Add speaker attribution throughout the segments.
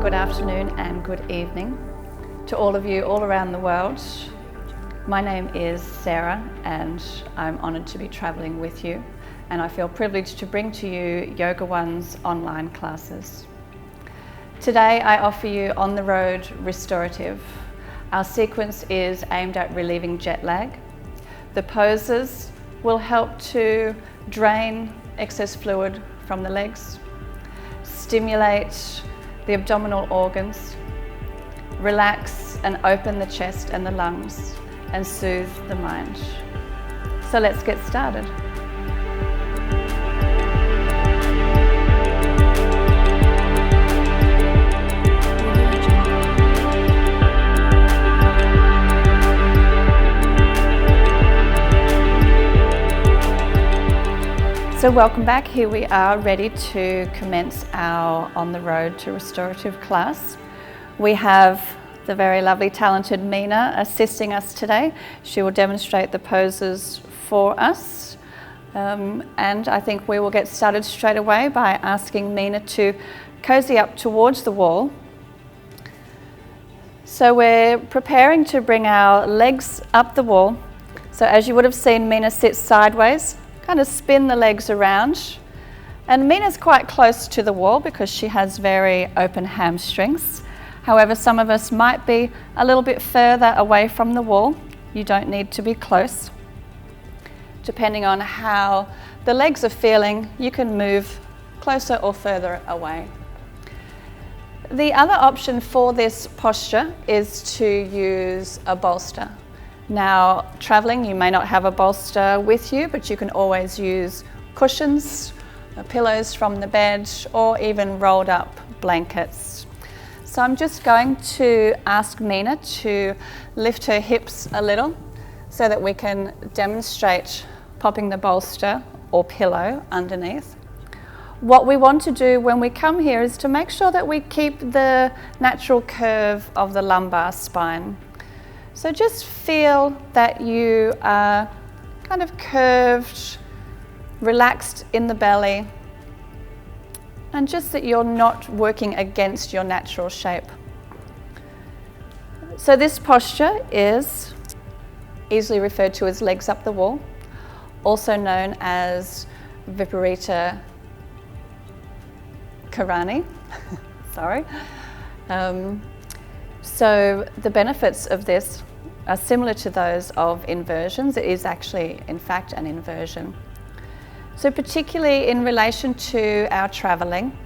Speaker 1: good afternoon and good evening to all of you all around the world. My name is Sarah and I'm honoured to be travelling with you, and I feel privileged to bring to you Yoga One's online classes. Today I offer you On the Road Restorative. Our sequence is aimed at relieving jet lag. The poses will help to drain excess fluid from the legs, stimulate the abdominal organs, relax and open the chest and the lungs, and soothe the mind. So let's get started. So welcome back. Here we are ready to commence our On the Road to Restorative class. We have the very lovely, talented Meena assisting us today. She will demonstrate the poses for us. And I think we will get started straight away by asking Meena to cozy up towards the wall. So we're preparing to bring our legs up the wall. So as you would have seen, Meena sits sideways. Kind of spin the legs around, and Meena's quite close to the wall because she has very open hamstrings. However, some of us might be a little bit further away from the wall. You don't need to be close. Depending on how the legs are feeling, you can move closer or further away. The other option for this posture is to use a bolster. Now, travelling, you may not have a bolster with you, but you can always use cushions, pillows from the bed, or even rolled up blankets. So I'm just going to ask Meena to lift her hips a little so that we can demonstrate popping the bolster or pillow underneath. What we want to do when we come here is to make sure that we keep the natural curve of the lumbar spine. So just feel that you are kind of curved, relaxed in the belly, and just that you're not working against your natural shape. So this posture is easily referred to as legs up the wall, also known as Viparita Karani. Sorry. So the benefits of this are similar to those of inversions. It is actually, in fact, an inversion. So particularly in relation to our travelling,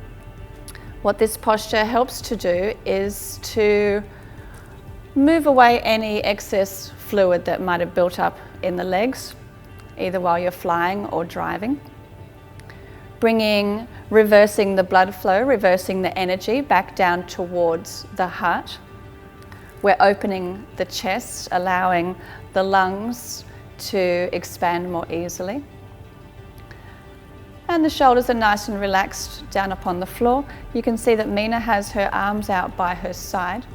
Speaker 1: what this posture helps to do is to move away any excess fluid that might have built up in the legs, either while you're flying or driving. Reversing the blood flow, reversing the energy back down towards the heart. We're opening the chest, allowing the lungs to expand more easily. And the shoulders are nice and relaxed down upon the floor. You can see that Meena has her arms out by her side.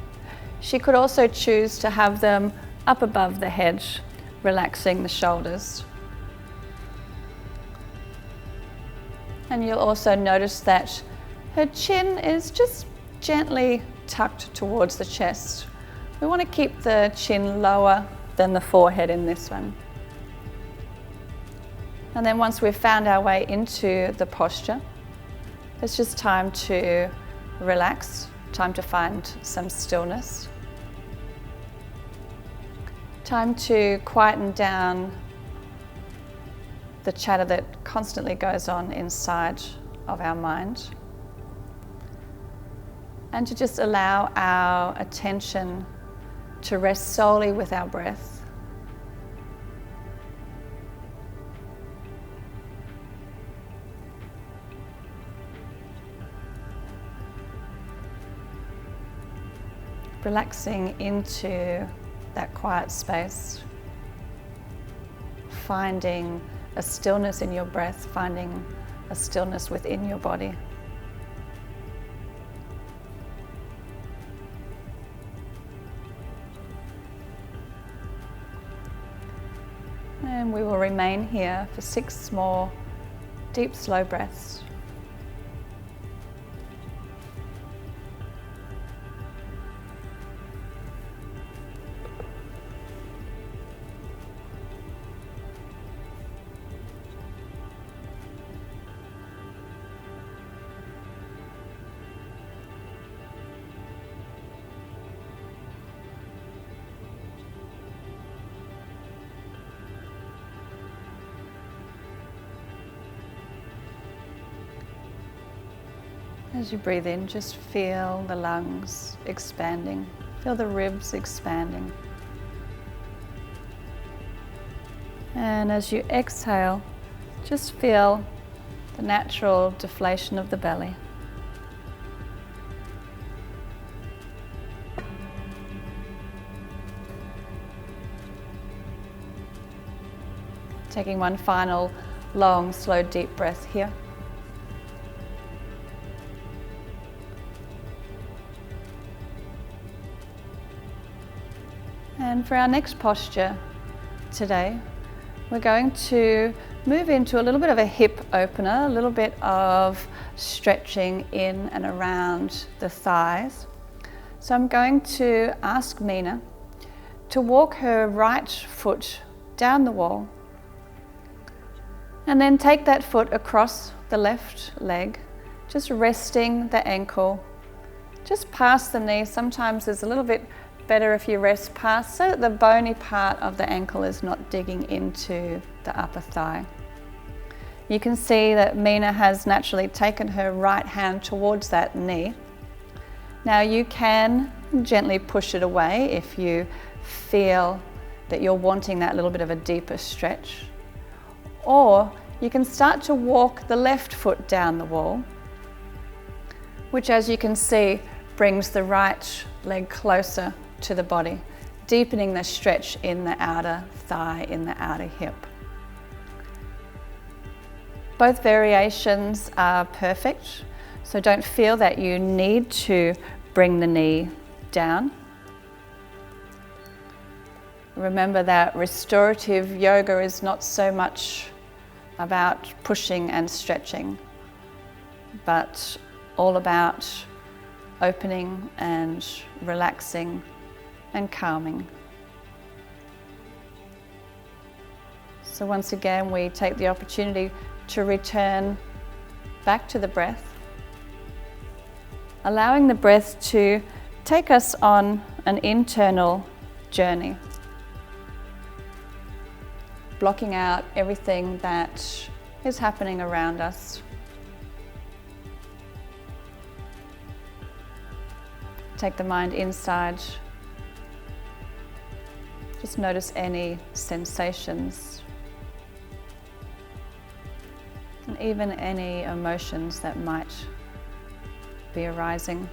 Speaker 1: She could also choose to have them up above the head, relaxing the shoulders. And you'll also notice that her chin is just gently tucked towards the chest. We want to keep the chin lower than the forehead in this one. And then once we've found our way into the posture, it's just time to relax, time to find some stillness, time to quieten down the chatter that constantly goes on inside of our mind, and to just allow our attention to rest solely with our breath. Relaxing into that quiet space, finding a stillness in your breath, finding a stillness within your body. And we will remain here for 6 more deep, slow breaths. As you breathe in, just feel the lungs expanding, feel the ribs expanding. And as you exhale, just feel the natural deflation of the belly. Taking one final long, slow, deep breath here. And for our next posture today, we're going to move into a little bit of a hip opener, a little bit of stretching in and around the thighs. So I'm going to ask Mina to walk her right foot down the wall and then take that foot across the left leg, just resting the ankle just past the knee. Sometimes it's a little bit better if you rest past so that the bony part of the ankle is not digging into the upper thigh. You can see that Mina has naturally taken her right hand towards that knee. Now you can gently push it away if you feel that you're wanting that little bit of a deeper stretch. Or you can start to walk the left foot down the wall, which, as you can see, brings the right leg closer to the body, deepening the stretch in the outer thigh, in the outer hip. Both variations are perfect, so don't feel that you need to bring the knee down. Remember that restorative yoga is not so much about pushing and stretching, but all about opening and relaxing and calming. So once again, we take the opportunity to return back to the breath, allowing the breath to take us on an internal journey, blocking out everything that is happening around us. Take the mind inside. Just notice any sensations and even any emotions that might be arising.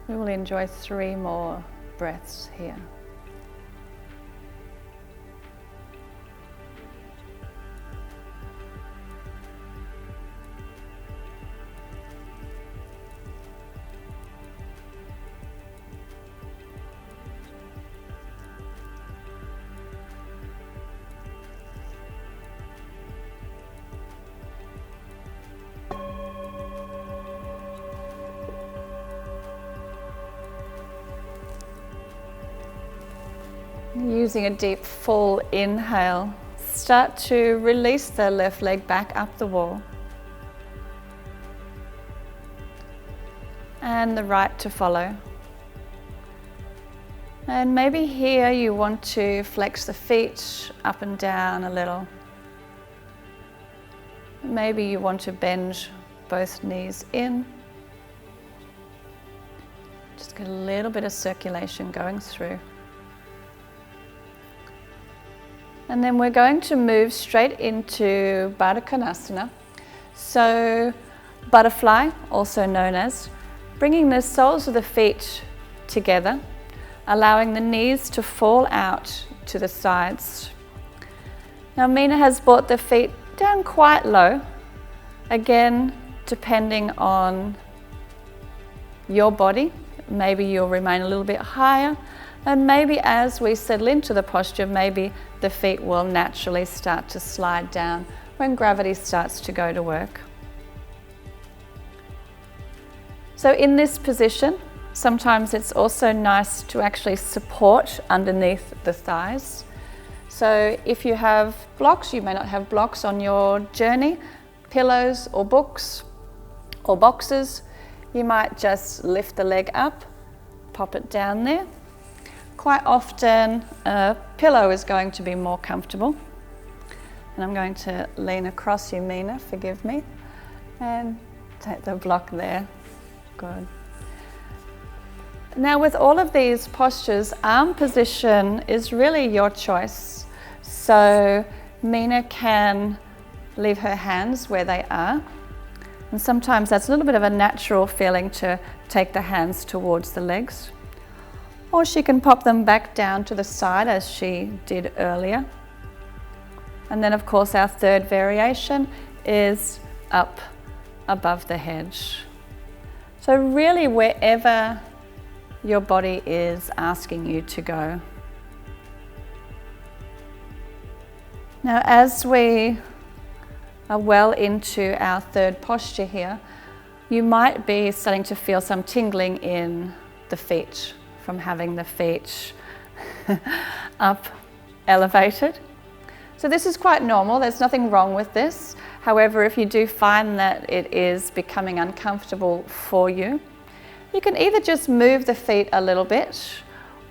Speaker 1: We will enjoy 3 more breaths here. Using a deep full inhale, start to release the left leg back up the wall and the right to follow. And maybe here you want to flex the feet up and down a little. Maybe you want to bend both knees in. Just get a little bit of circulation going through. And then we're going to move straight into Baddha Konasana. So butterfly, also known as, bringing the soles of the feet together, allowing the knees to fall out to the sides. Now Mina has brought the feet down quite low, again depending on your body. Maybe you'll remain a little bit higher, and maybe as we settle into the posture, maybe the feet will naturally start to slide down when gravity starts to go to work. So in this position, sometimes it's also nice to actually support underneath the thighs. So if you have blocks, you may not have blocks on your journey, pillows or books or boxes, you might just lift the leg up, pop it down there. Quite often a pillow is going to be more comfortable. And I'm going to lean across you, Mina, forgive me, and take the block there. Good. Now with all of these postures, arm position is really your choice. So Mina can leave her hands where they are. And sometimes that's a little bit of a natural feeling to take the hands towards the legs. Or she can pop them back down to the side as she did earlier. And then of course our third variation is up above the head. So really wherever your body is asking you to go. Now as we are well into our third posture here, you might be starting to feel some tingling in the feet from having the feet up elevated. So this is quite normal, there's nothing wrong with this. However, if you do find that it is becoming uncomfortable for you, you can either just move the feet a little bit,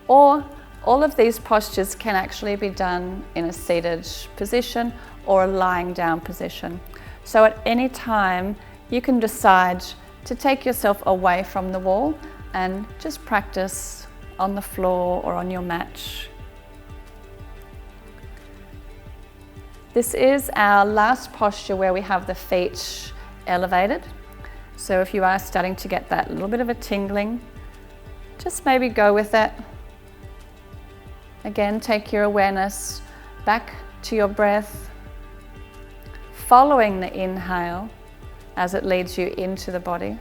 Speaker 1: or all of these postures can actually be done in a seated position or a lying down position. So at any time, you can decide to take yourself away from the wall and just practice on the floor or on your mat. This is our last posture where we have the feet elevated. So if you are starting to get that little bit of a tingling, just maybe go with it. Again, take your awareness back to your breath, following the inhale as it leads you into the body.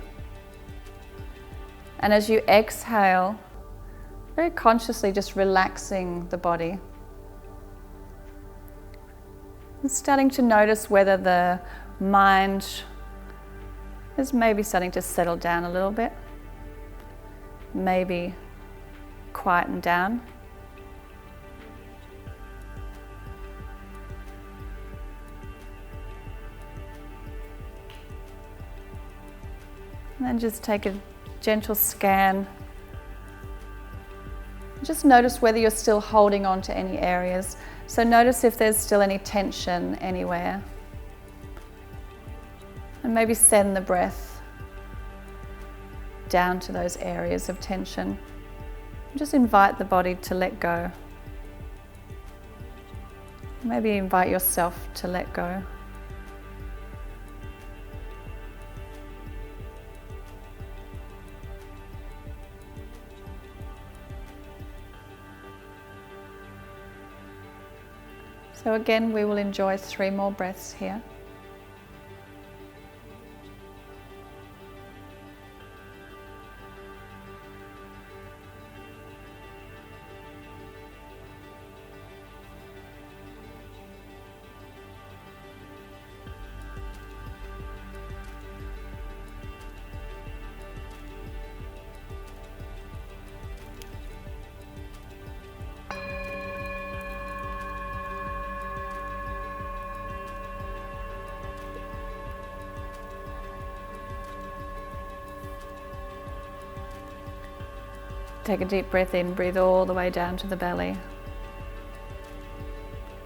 Speaker 1: And as you exhale, very consciously just relaxing the body. And starting to notice whether the mind is maybe starting to settle down a little bit, maybe quieten down. And then just take a gentle scan. Just notice whether you're still holding on to any areas. So notice if there's still any tension anywhere. And maybe send the breath down to those areas of tension. Just invite the body to let go. Maybe invite yourself to let go. So again, we will enjoy 3 more breaths here. Take a deep breath in, breathe all the way down to the belly.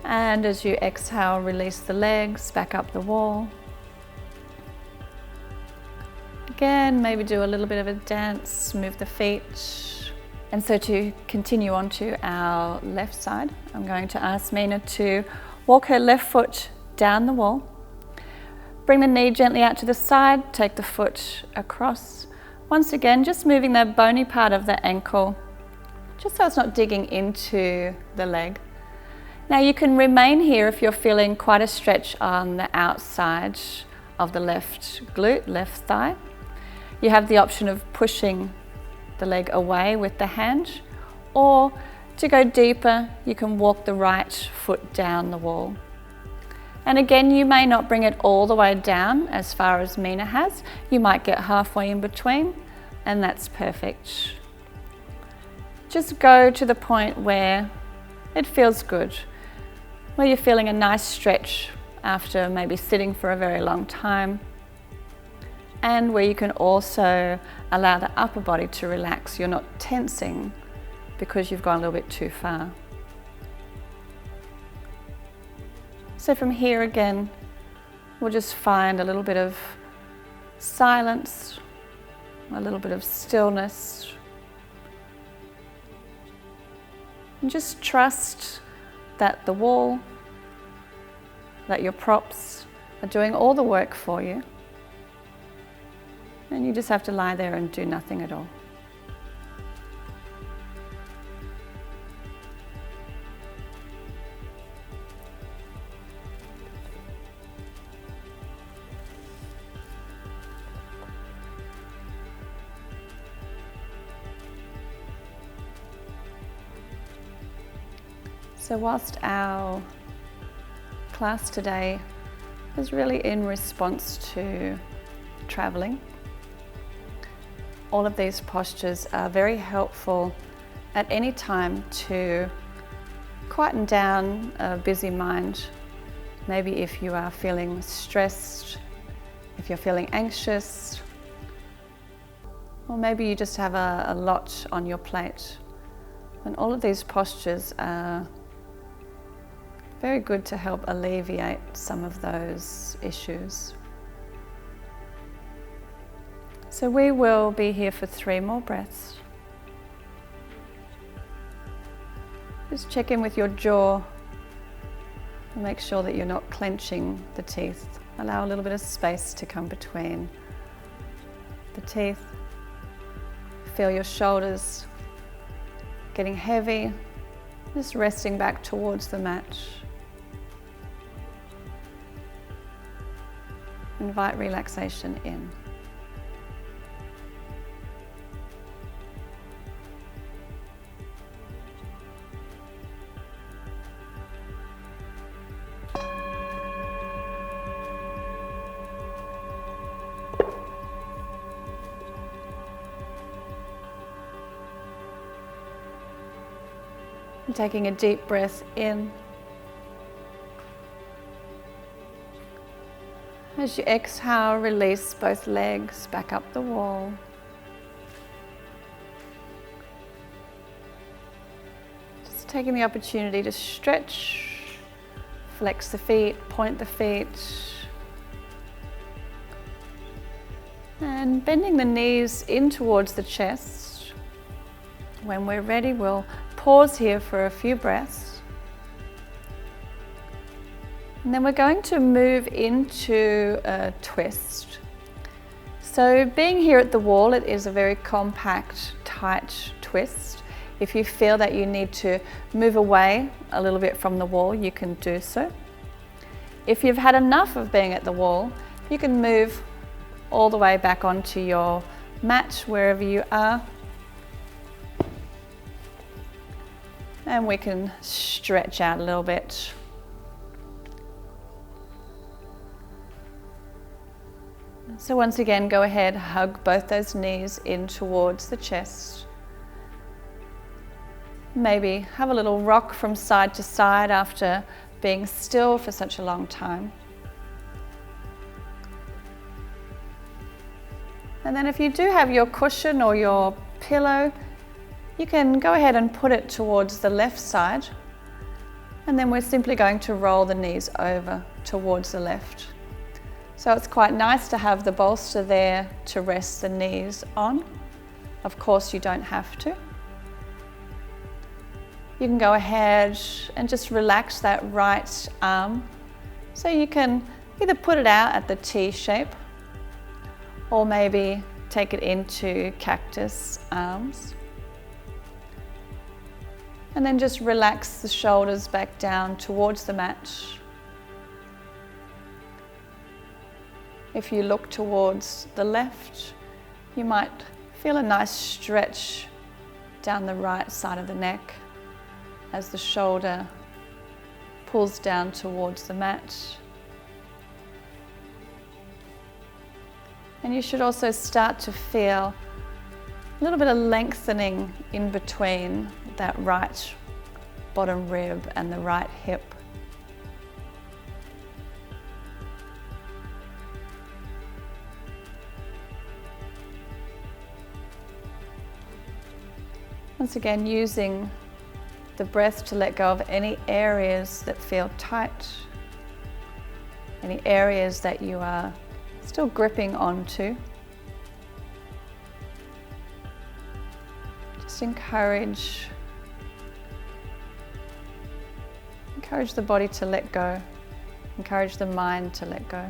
Speaker 1: And as you exhale, release the legs back up the wall. Again, maybe do a little bit of a dance, move the feet. And so to continue on to our left side, I'm going to ask Mina to walk her left foot down the wall. Bring the knee gently out to the side, take the foot across. Once again, just moving the bony part of the ankle, just so it's not digging into the leg. Now you can remain here if you're feeling quite a stretch on the outside of the left glute, left thigh. You have the option of pushing the leg away with the hand, or to go deeper, you can walk the right foot down the wall. And again, you may not bring it all the way down as far as Mina has. You might get halfway in between, and that's perfect. Just go to the point where it feels good, where you're feeling a nice stretch after maybe sitting for a very long time, and where you can also allow the upper body to relax. You're not tensing because you've gone a little bit too far. So from here again, we'll just find a little bit of silence, a little bit of stillness, and just trust that the wall, that your props are doing all the work for you, and you just have to lie there and do nothing at all. So whilst our class today is really in response to traveling, all of these postures are very helpful at any time to quieten down a busy mind. Maybe if you are feeling stressed, if you're feeling anxious, or maybe you just have a lot on your plate. And all of these postures are very good to help alleviate some of those issues. So we will be here for 3 more breaths. Just check in with your jaw and make sure that you're not clenching the teeth. Allow a little bit of space to come between the teeth. Feel your shoulders getting heavy, just resting back towards the mat. Invite relaxation in. And taking a deep breath in. As you exhale, release both legs back up the wall. Just taking the opportunity to stretch, flex the feet, point the feet, and bending the knees in towards the chest. When we're ready, we'll pause here for a few breaths. And then we're going to move into a twist. So being here at the wall, it is a very compact, tight twist. If you feel that you need to move away a little bit from the wall, you can do so. If you've had enough of being at the wall, you can move all the way back onto your mat, wherever you are. And we can stretch out a little bit. So once again, go ahead, hug both those knees in towards the chest. Maybe have a little rock from side to side after being still for such a long time. And then if you do have your cushion or your pillow, you can go ahead and put it towards the left side. And then we're simply going to roll the knees over towards the left. So it's quite nice to have the bolster there to rest the knees on. Of course, you don't have to. You can go ahead and just relax that right arm. So you can either put it out at the T shape or maybe take it into cactus arms. And then just relax the shoulders back down towards the mat. If you look towards the left, you might feel a nice stretch down the right side of the neck as the shoulder pulls down towards the mat. And you should also start to feel a little bit of lengthening in between that right bottom rib and the right hip. Once again, using the breath to let go of any areas that feel tight, any areas that you are still gripping onto. Just encourage the body to let go, encourage the mind to let go.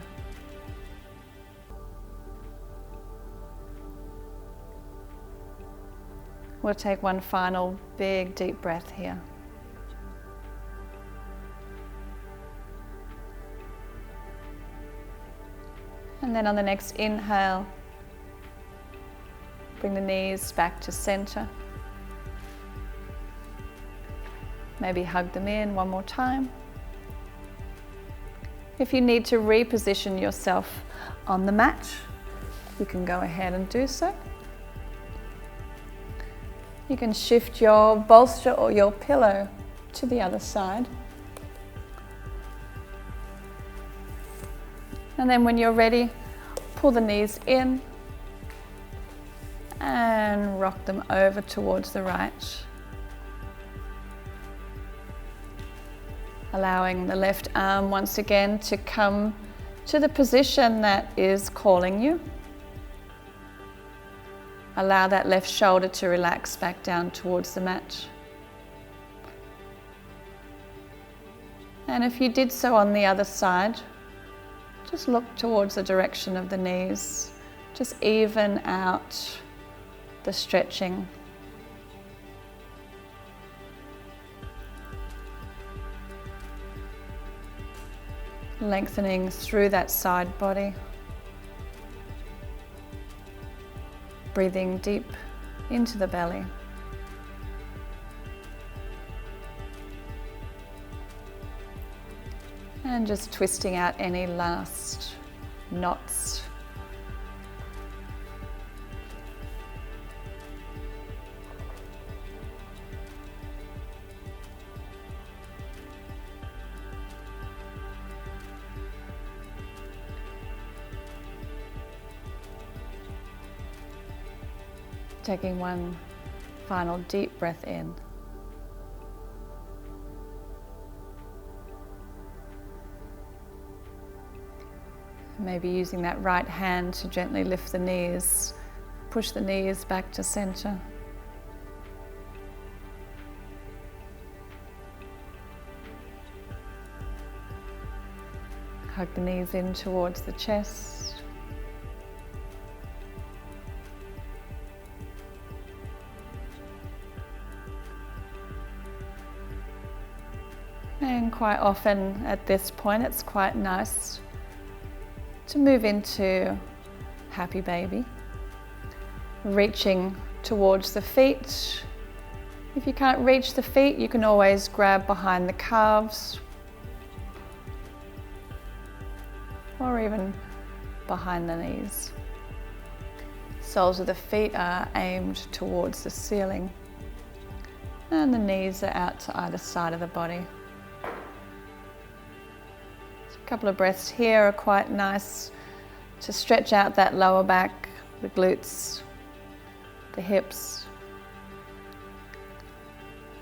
Speaker 1: We'll take one final big deep breath here. And then on the next inhale, bring the knees back to center. Maybe hug them in one more time. If you need to reposition yourself on the mat, you can go ahead and do so. You can shift your bolster or your pillow to the other side. And then when you're ready, pull the knees in and rock them over towards the right. Allowing the left arm once again to come to the position that is calling you. Allow that left shoulder to relax back down towards the mat. And if you did so on the other side, just look towards the direction of the knees. Just even out the stretching. Lengthening through that side body. Breathing deep into the belly. And just twisting out any last knots. Taking one final deep breath in. Maybe using that right hand to gently lift the knees, push the knees back to center. Hug the knees in towards the chest. And quite often at this point, it's quite nice to move into happy baby. Reaching towards the feet. If you can't reach the feet, you can always grab behind the calves or even behind the knees. Soles of the feet are aimed towards the ceiling and the knees are out to either side of the body. A couple of breaths here are quite nice to stretch out that lower back, the glutes, the hips.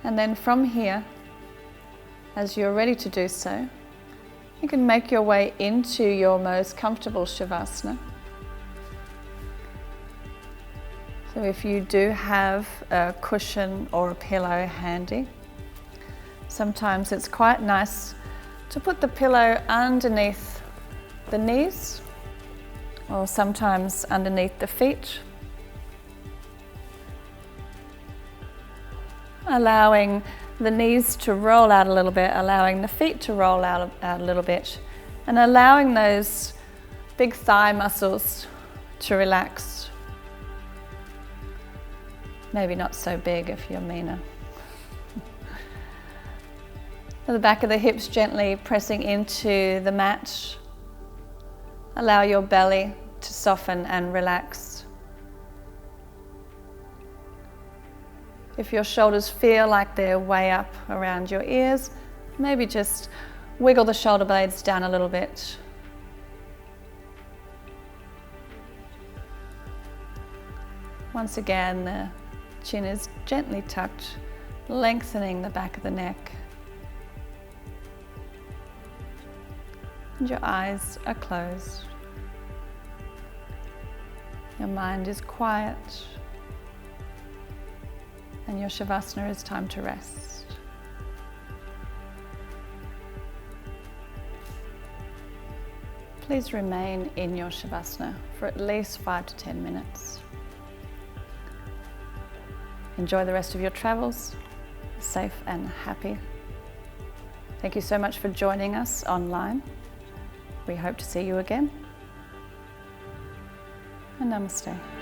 Speaker 1: And then from here, as you're ready to do so, you can make your way into your most comfortable shavasana. So if you do have a cushion or a pillow handy, sometimes it's quite nice to put the pillow underneath the knees or sometimes underneath the feet, allowing the knees to roll out a little bit, allowing the feet to roll out a little bit, and allowing those big thigh muscles to relax. Maybe not so big if you're meaner. The back of the hips gently pressing into the mat. Allow your belly to soften and relax. If your shoulders feel like they're way up around your ears, maybe just wiggle the shoulder blades down a little bit. Once again, the Chin is gently tucked, lengthening the back of the neck. And your eyes are closed. Your mind is quiet. And your shavasana is time to rest. Please remain in your shavasana for at least 5 to 10 minutes. Enjoy the rest of your travels, safe and happy. Thank you so much for joining us online. We hope to see you again. And namaste.